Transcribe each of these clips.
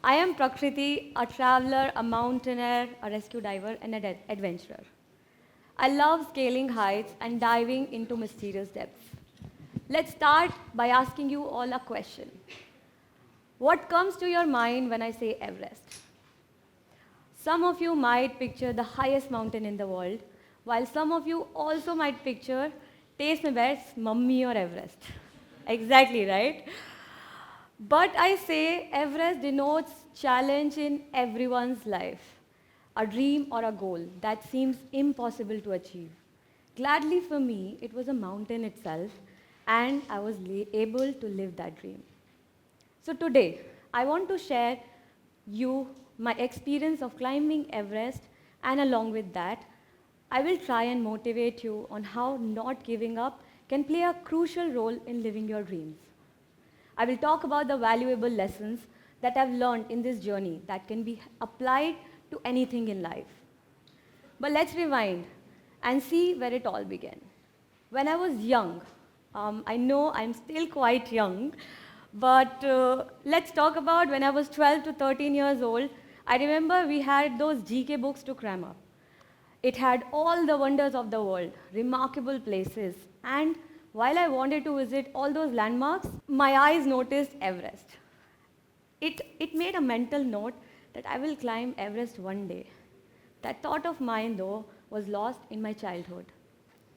I am Prakriti, a traveler, a mountaineer, a rescue diver, and an adventurer. I love scaling heights and diving into mysterious depths. Let's start by asking you all a question. What comes to your mind when I say Everest? Some of you might picture the highest mountain in the world, while some of you also might picture Taste My Best, Mummy or Everest. Exactly, right? But I say Everest denotes challenge in everyone's life, a dream or a goal that seems impossible to achieve. Gladly for me, it was a mountain itself, and I was able to live that dream. So today, I want to share you my experience of climbing Everest, and along with that, I will try and motivate you on how not giving up can play a crucial role in living your dreams. I will talk about the valuable lessons that I've learned in this journey that can be applied to anything in life. But let's rewind and see where it all began. When I was young, I know I'm still quite young, but let's talk about when I was 12 to 13 years old. I remember we had those GK books to cram up. It had all the wonders of the world, remarkable places, and while I wanted to visit all those landmarks, my eyes noticed Everest. It made a mental note that I will climb Everest one day. That thought of mine, though, was lost in my childhood.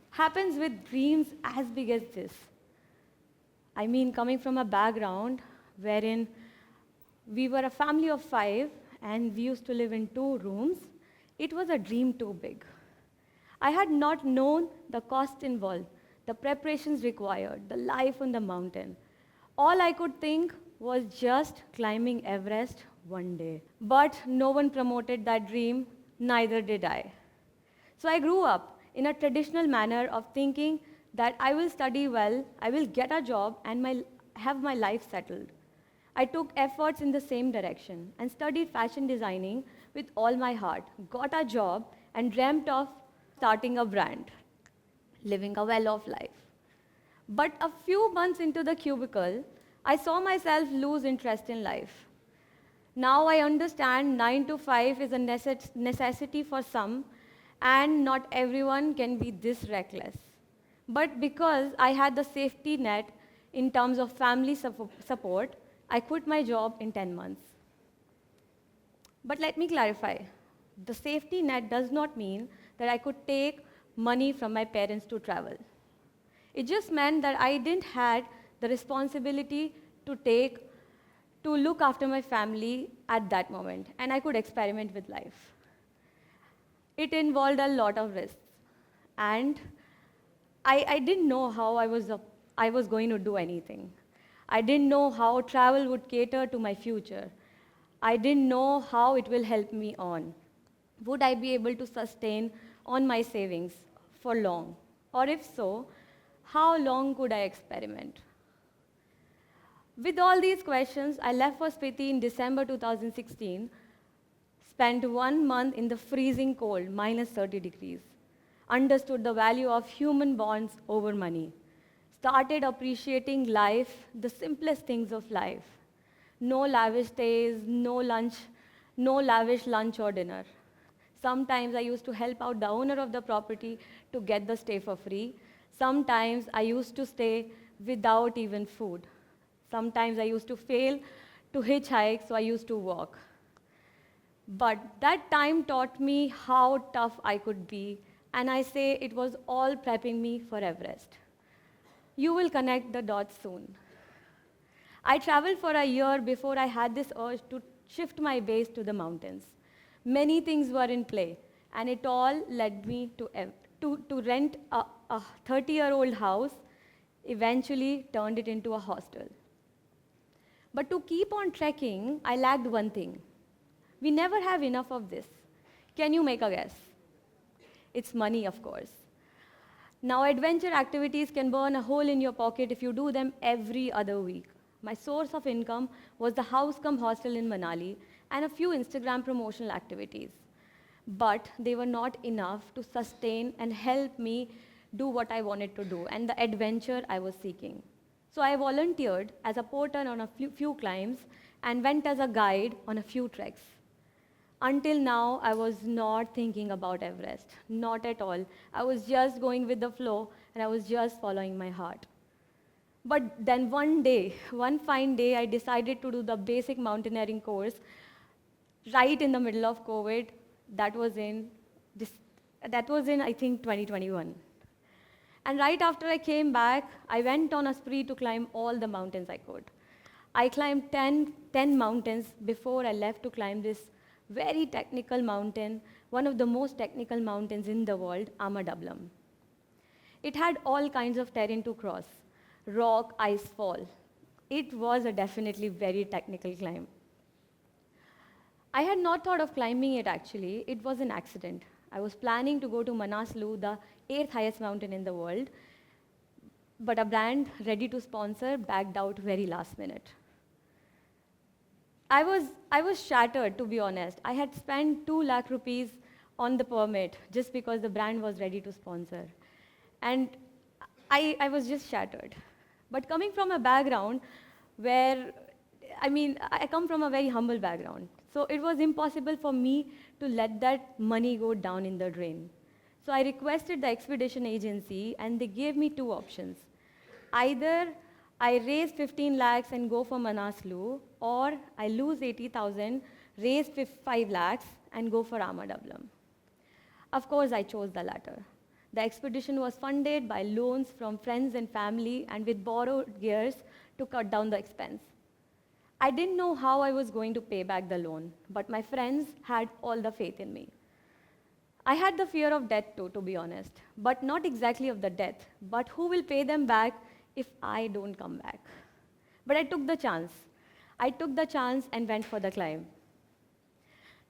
Happens with dreams as big as this. I mean, coming from a background wherein we were a family of 5 and we used to live in 2 rooms, it was a dream too big. I had not known the cost involved, the preparations required, the life on the mountain. All I could think was just climbing Everest one day. But no one promoted that dream, neither did I. So I grew up in a traditional manner of thinking that I will study well, I will get a job, and have my life settled. I took efforts in the same direction and studied fashion designing with all my heart, got a job, and dreamt of starting a brand, living a well-off life. But a few months into the cubicle, I saw myself lose interest in life. Now I understand 9 to 5 is a necessity for some, and not everyone can be this reckless. But because I had the safety net in terms of family support, I quit my job in 10 months. But let me clarify. The safety net does not mean that I could take money from my parents to travel. It just meant that I didn't have the responsibility to look after my family at that moment, and I could experiment with life. It involved a lot of risks, and I didn't know how I was going to do anything. I didn't know how travel would cater to my future. I didn't know how it will help me on. Would I be able to sustain on my savings for long? Or if so, how long could I experiment? With all these questions, I left for Spiti in December 2016, spent 1 month in the freezing cold, minus 30 degrees, understood the value of human bonds over money, started appreciating life, the simplest things of life. No lavish stays, no lavish lunch or dinner. Sometimes I used to help out the owner of the property to get the stay for free. Sometimes I used to stay without even food. Sometimes I used to fail to hitchhike, so I used to walk. But that time taught me how tough I could be, and I say it was all prepping me for Everest. You will connect the dots soon. I traveled for a year before I had this urge to shift my base to the mountains. Many things were in play, and it all led me to rent a 30-year-old house, eventually turned it into a hostel. But to keep on trekking, I lacked one thing. We never have enough of this. Can you make a guess? It's money, of course. Now, adventure activities can burn a hole in your pocket if you do them every other week. My source of income was the house cum hostel in Manali and a few Instagram promotional activities. But they were not enough to sustain and help me do what I wanted to do and the adventure I was seeking. So I volunteered as a porter on a few climbs and went as a guide on a few treks. Until now, I was not thinking about Everest, not at all. I was just going with the flow, and I was just following my heart. But then one day, one fine day, I decided to do the basic mountaineering course right in the middle of COVID. That was in, this, that was in I think, 2021. And right after I came back, I went on a spree to climb all the mountains I could. I climbed 10 mountains before I left to climb this very technical mountain, one of the most technical mountains in the world, Ama Dablam. It had all kinds of terrain to cross, rock, ice fall. It was a definitely very technical climb. I had not thought of climbing it actually. It was an accident. I was planning to go to Manaslu, the 8th highest mountain in the world, but a brand ready to sponsor backed out very last minute. I was shattered, to be honest. I had spent 2 lakh rupees on the permit just because the brand was ready to sponsor. And I was just shattered. But coming from a background where, I come from a very humble background. So it was impossible for me to let that money go down in the drain. So I requested the expedition agency, and they gave me 2 options. Either I raise 15 lakhs and go for Manaslu, or I lose 80,000, raise 5 lakhs, and go for Ama Dablam. Of course, I chose the latter. The expedition was funded by loans from friends and family and with borrowed gears to cut down the expense. I didn't know how I was going to pay back the loan, but my friends had all the faith in me. I had the fear of death too, to be honest, but not exactly of the death, but who will pay them back if I don't come back? But I took the chance. I took the chance and went for the climb.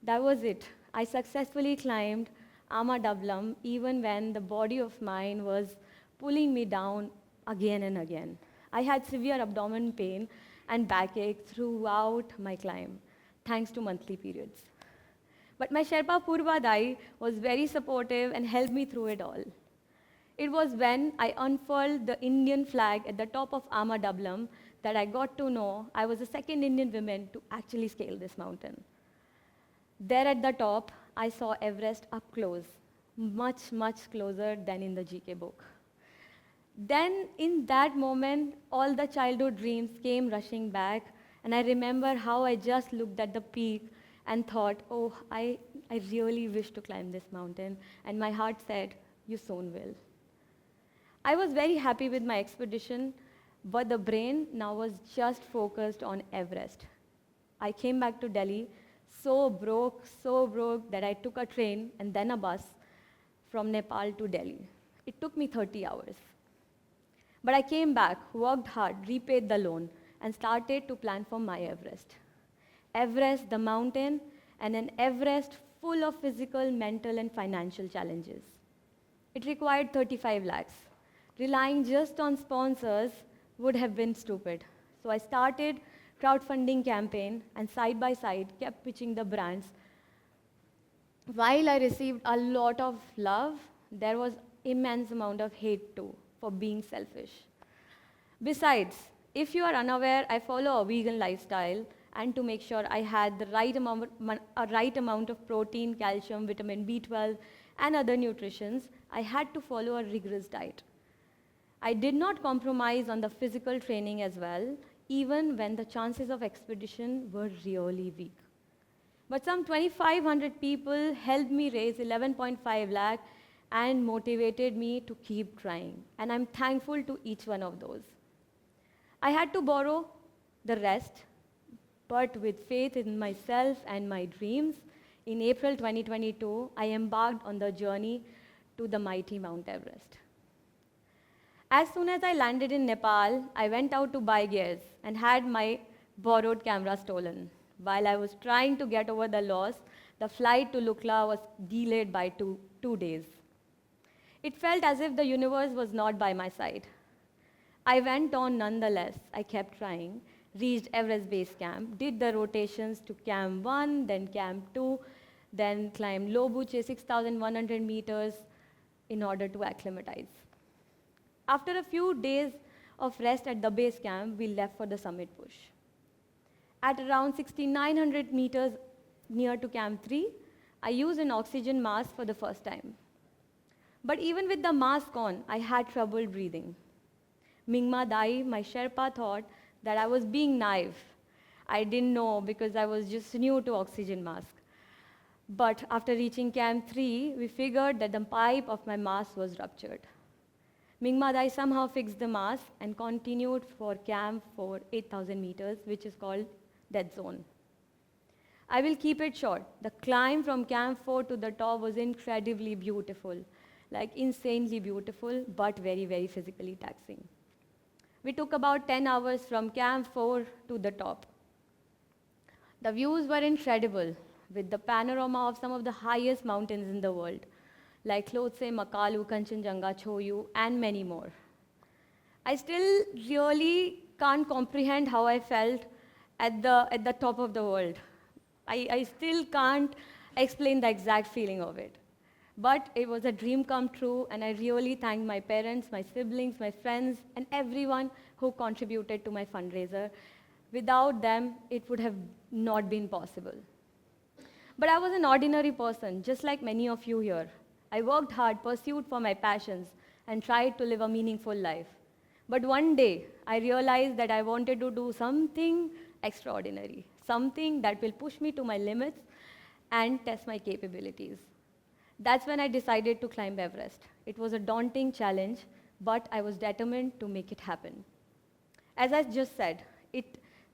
That was it. I successfully climbed Ama Dablam even when the body of mine was pulling me down again and again. I had severe abdomen pain and backache throughout my climb, thanks to monthly periods. But my Sherpa Purva Dai was very supportive and helped me through it all. It was when I unfurled the Indian flag at the top of Ama Dablam that I got to know I was the second Indian woman to actually scale this mountain. There at the top, I saw Everest up close, much, much closer than in the GK book. Then, in that moment, all the childhood dreams came rushing back, and I remember how I just looked at the peak and thought, oh, I really wish to climb this mountain, and my heart said, you soon will. I was very happy with my expedition, but the brain now was just focused on Everest. I came back to Delhi so broke that I took a train and then a bus from Nepal to Delhi. It took me 30 hours. But I came back, worked hard, repaid the loan, and started to plan for my Everest. Everest, the mountain, and an Everest full of physical, mental, and financial challenges. It required 35 lakhs. Relying just on sponsors would have been stupid. So I started crowdfunding campaign and side by side kept pitching the brands. While I received a lot of love, there was immense amount of hate too for being selfish. Besides, if you are unaware, I follow a vegan lifestyle, and to make sure I had the right amount of protein, calcium, vitamin B12, and other nutritions, I had to follow a rigorous diet. I did not compromise on the physical training as well, even when the chances of expedition were really weak. But some 2,500 people helped me raise 11.5 lakh and motivated me to keep trying. And I'm thankful to each one of those. I had to borrow the rest, but with faith in myself and my dreams, in April 2022, I embarked on the journey to the mighty Mount Everest. As soon as I landed in Nepal, I went out to buy gears and had my borrowed camera stolen. While I was trying to get over the loss, the flight to Lukla was delayed by two days. It felt as if the universe was not by my side. I went on nonetheless. I kept trying, reached Everest Base Camp, did the rotations to Camp 1, then Camp 2, then climbed Lobuche 6,100 meters in order to acclimatize. After a few days of rest at the base camp, we left for the summit push. At around 6,900 meters near to Camp 3, I used an oxygen mask for the first time. But even with the mask on, I had trouble breathing. Mingma Dai, my Sherpa, thought that I was being naive. I didn't know because I was just new to oxygen mask. But after reaching Camp 3, we figured that the pipe of my mask was ruptured. Mingma Dai somehow fixed the mask and continued for Camp for 8,000 meters, which is called Dead Zone. I will keep it short. The climb from Camp 4 to the top was incredibly beautiful, like insanely beautiful, but very, very physically taxing. We took about 10 hours from Camp 4 to the top. The views were incredible, with the panorama of some of the highest mountains in the world, like Lhotse, Makalu, Kanchenjunga, Choyu, and many more. I still really can't comprehend how I felt at the top of the world. I still can't explain the exact feeling of it. But it was a dream come true, and I really thank my parents, my siblings, my friends, and everyone who contributed to my fundraiser. Without them, it would have not been possible. But I was an ordinary person, just like many of you here. I worked hard, pursued for my passions, and tried to live a meaningful life. But one day, I realized that I wanted to do something extraordinary, something that will push me to my limits and test my capabilities. That's when I decided to climb Everest. It was a daunting challenge, but I was determined to make it happen. As I just said,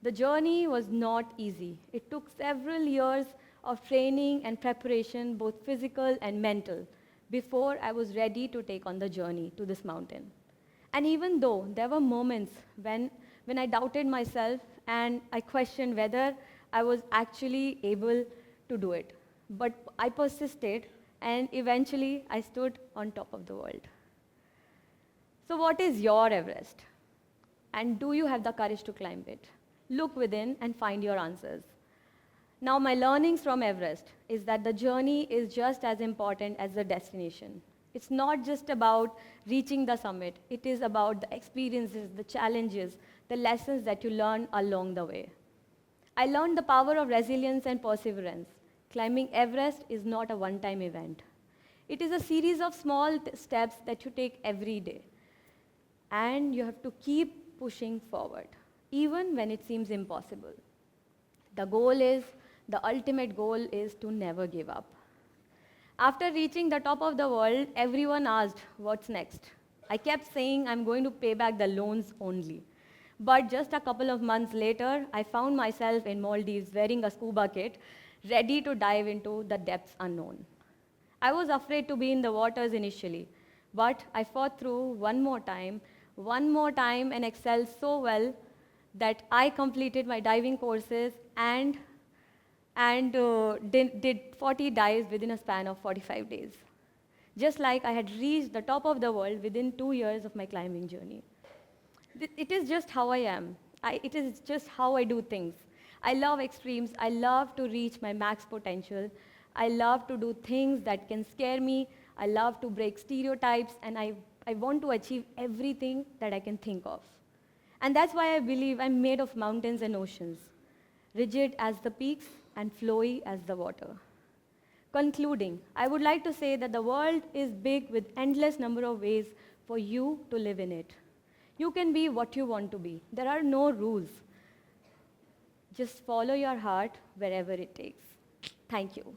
the journey was not easy. It took several years of training and preparation, both physical and mental, before I was ready to take on the journey to this mountain. And even though there were moments when I doubted myself and I questioned whether I was actually able to do it, but I persisted, and eventually I stood on top of the world. So what is your Everest? And do you have the courage to climb it? Look within and find your answers. Now, my learnings from Everest is that the journey is just as important as the destination. It's not just about reaching the summit. It is about the experiences, the challenges, the lessons that you learn along the way. I learned the power of resilience and perseverance. Climbing Everest is not a one-time event. It is a series of small steps that you take every day. And you have to keep pushing forward, even when it seems impossible. The ultimate goal is to never give up. After reaching the top of the world, everyone asked, what's next? I kept saying I'm going to pay back the loans only. But just a couple of months later, I found myself in Maldives wearing a scuba kit, ready to dive into the depths unknown. I was afraid to be in the waters initially, but I fought through one more time, and excelled so well that I completed my diving courses and did 40 dives within a span of 45 days. Just like I had reached the top of the world within 2 years of my climbing journey. It is just how I am. It is just how I do things. I love extremes. I love to reach my max potential. I love to do things that can scare me. I love to break stereotypes, and I want to achieve everything that I can think of. And that's why I believe I'm made of mountains and oceans, rigid as the peaks and flowy as the water. Concluding, I would like to say that the world is big with endless number of ways for you to live in it. You can be what you want to be. There are no rules. Just follow your heart wherever it takes. Thank you.